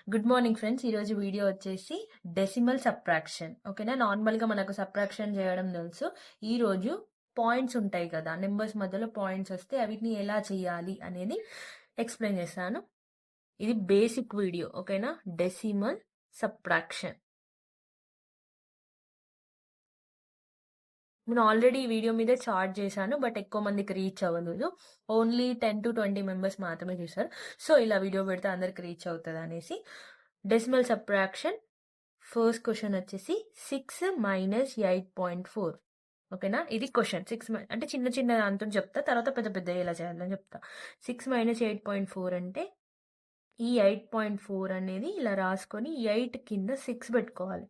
Good morning friends. ఈరోజు video వచ్చేసి decimal subtraction. ఓకేనా, నార్మల్గా మనకు సబ్ట్రాక్షన్ చేయడం తెలుసు. ఈరోజు పాయింట్స్ ఉంటాయి కదా, నెంబర్స్ మధ్యలో పాయింట్స్ వస్తే వీటిని ఎలా చేయాలి అనేది ఎక్స్ప్లెయిన్ చేస్తాను. ఇది బేసిక్ వీడియో. ఓకేనా, డెసిమల్ సబ్ట్రాక్షన్. నేను ఆల్రెడీ ఈ వీడియో మీద చార్ట్ చేశాను, బట్ ఎక్కువ మందికి రీచ్ అవ్వలేదు. ఓన్లీ 10 to 20 మెంబర్స్ మాత్రమే చూసారు. సో ఇలా వీడియో పెడితే అందరికి రీచ్ అవుతుంది అనేసి. డెసిమల్ సబ్ట్రాక్షన్ ఫస్ట్ క్వశ్చన్ వచ్చేసి 6 - 8.4. ఓకేనా, ఇది క్వశ్చన్. 6 అంటే చిన్న చిన్న దాంతో చెప్తా, తర్వాత పెద్ద పెద్ద ఎలా చేయాలని చెప్తా. 6 - 8.4 అంటే ఈ 8.4 అనేది ఇలా రాసుకొని 8 కింద 6 పెట్టుకోవాలి.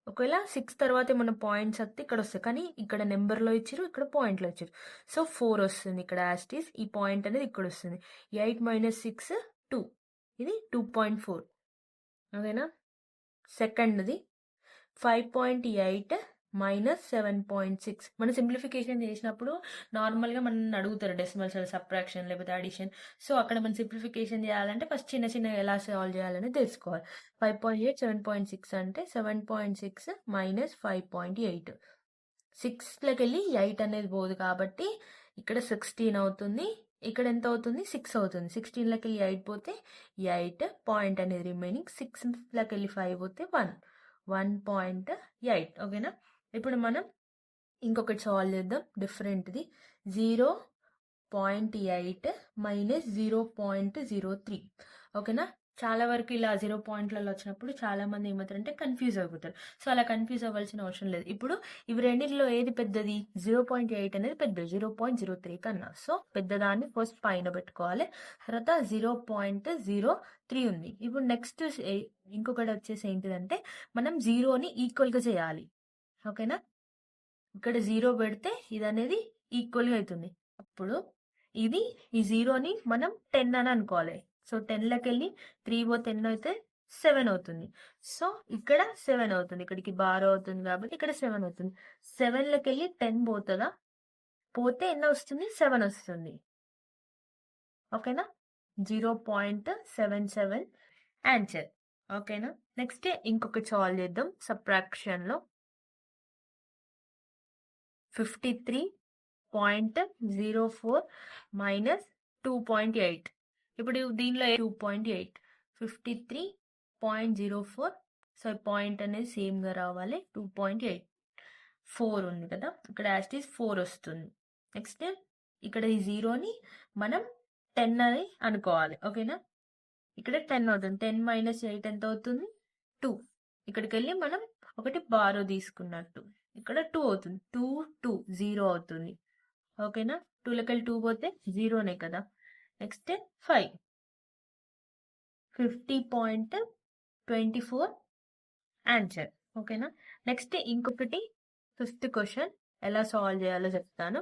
ఒకవేళ 6 తర్వాత ఏమన్నా పాయింట్స్ వస్తే ఇక్కడ వస్తాయి, కానీ ఇక్కడ నెంబర్లో ఇచ్చారు, ఇక్కడ పాయింట్లో ఇచ్చారు. సో 4 వస్తుంది ఇక్కడ యాస్టీస్. ఈ పాయింట్ అనేది ఇక్కడ వస్తుంది. 8 - 6 2, ఇది 2.4. ఓకేనా. సెకండ్ది 5.8 - 7.6. మనం సింప్లిఫికేషన్ చేసినప్పుడు నార్మల్గా మనం అడుగుతారు డెసిమల్ సబ్ట్రాక్షన్ లేకపోతే అడిషన్. సో అక్కడ మనం సింప్లిఫికేషన్ చేయాలంటే ఫస్ట్ చిన్న చిన్న ఎలా సాల్వ్ చేయాలని తెలుసుకోవాలి. 5.8 7.6 అంటే 7.6 - 5.8. 6లోకి వెళ్ళి 8 అనేది పోదు కాబట్టి ఇక్కడ 16 అవుతుంది. ఇక్కడ ఎంత అవుతుంది? 6 అవుతుంది. 16లోకి వెళ్ళి 8 పోతే 8, పాయింట్ అనేది రిమైనింగ్. 6లోకి వెళ్ళి 5 పోతే 1.8. ఓకేనా. ఇప్పుడు మనం ఇంకొకటి సాల్వ్ చేద్దాం, డిఫరెంట్ది. 0.8 - 0.03. ఓకేనా. చాలా వరకు ఇలా 0 పాయింట్లలో వచ్చినప్పుడు చాలా మంది ఏమవుతారంటే కన్ఫ్యూజ్ అయిపోతారు. సో అలా కన్ఫ్యూజ్ అవ్వాల్సిన అవసరం లేదు. ఇప్పుడు ఇవి రెండింటిలో ఏది పెద్దది? 0.8 అనేది పెద్దది 0.03 కన్నా. సో పెద్దదాన్ని ఫస్ట్ పైన పెట్టుకోవాలి. తర్వాత 0.03 ఉంది. ఇప్పుడు నెక్స్ట్ ఇంకొకటి వచ్చేసి ఏంటిదంటే మనం 0ని ఈక్వల్గా చేయాలి. ఓకేనా. ఇక్కడ 0 పెడితే ఇది అనేది ఈక్వల్గా అవుతుంది. అప్పుడు ఇది ఈ 0ని మనం 10 అని అనుకోవాలి. సో 10లోకి వెళ్ళి 3 పోతే 10 అయితే 7 అవుతుంది. సో ఇక్కడ 7 అవుతుంది. ఇక్కడికి బార్ అవుతుంది కాబట్టి ఇక్కడ 7 అవుతుంది. 7లోకి వెళ్ళి 10 పోతుందా? పోతే ఎన్ని వస్తుంది? 7 వస్తుంది. ఓకేనా. 0.77 ఆన్సర్. ఓకేనా. నెక్స్ట్ ఇంకొకటి సాల్వ్ చేద్దాం సబ్ట్రాక్షన్లో. 53.04 - 2.8. ఇప్పుడు దీనిలో 2.8, 53.04. సో పాయింట్ అనేది సేమ్గా రావాలి. 2.8, 4 ఉంది కదా, ఇక్కడ యాస్టీస్ 4 వస్తుంది. నెక్స్ట్ ఇక్కడ ఈ 0ని మనం 10 అని అనుకోవాలి. ఓకేనా. ఇక్కడ 10 అవుతుంది. 10 - 8 ఎంత అవుతుంది? 2. ఇక్కడికి వెళ్ళి మనం ఒకటి బారో తీసుకున్నట్టు ఇక్కడ 2 అవుతుంది. 2 2 0 అవుతుంది. ఓకేనా. 2లోకి వెళ్ళి 2 పోతే 0నే కదా. Next 5, 50.24 answer. ఓకేనా. నెక్స్ట్ ఇంకొకటి ఫిఫ్త్ క్వశ్చన్ ఎలా సాల్వ్ చేయాలో చెప్తాను.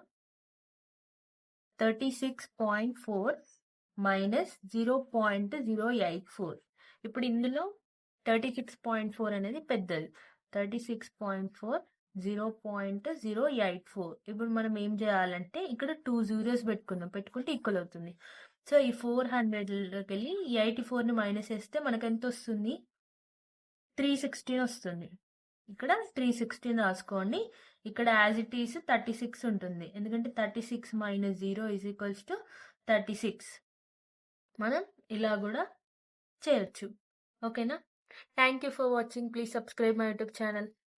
36.4 - 0.084. ఇప్పుడు ఇందులో 36.4 అనేది పెద్దది. 36.4 0.084. ఇప్పుడు మనం ఏం చేయాలంటే ఇక్కడ 2 zeros పెట్టుకుంటే ఈక్వల్ అవుతుంది. సో ఈ 400లోకి వెళ్ళి 84ని మైనస్ చేస్తే మనకు ఎంత వస్తుంది? 316 వస్తుంది. ఇక్కడ 316 రాసుకోండి. ఇక్కడ యాజ్ ఇట్ ఈస్ 36 ఉంటుంది, ఎందుకంటే 36 - 0 = 36. మనం ఇలా కూడా చేయొచ్చు. ఓకేనా. Thank you for watching. Please subscribe my YouTube channel.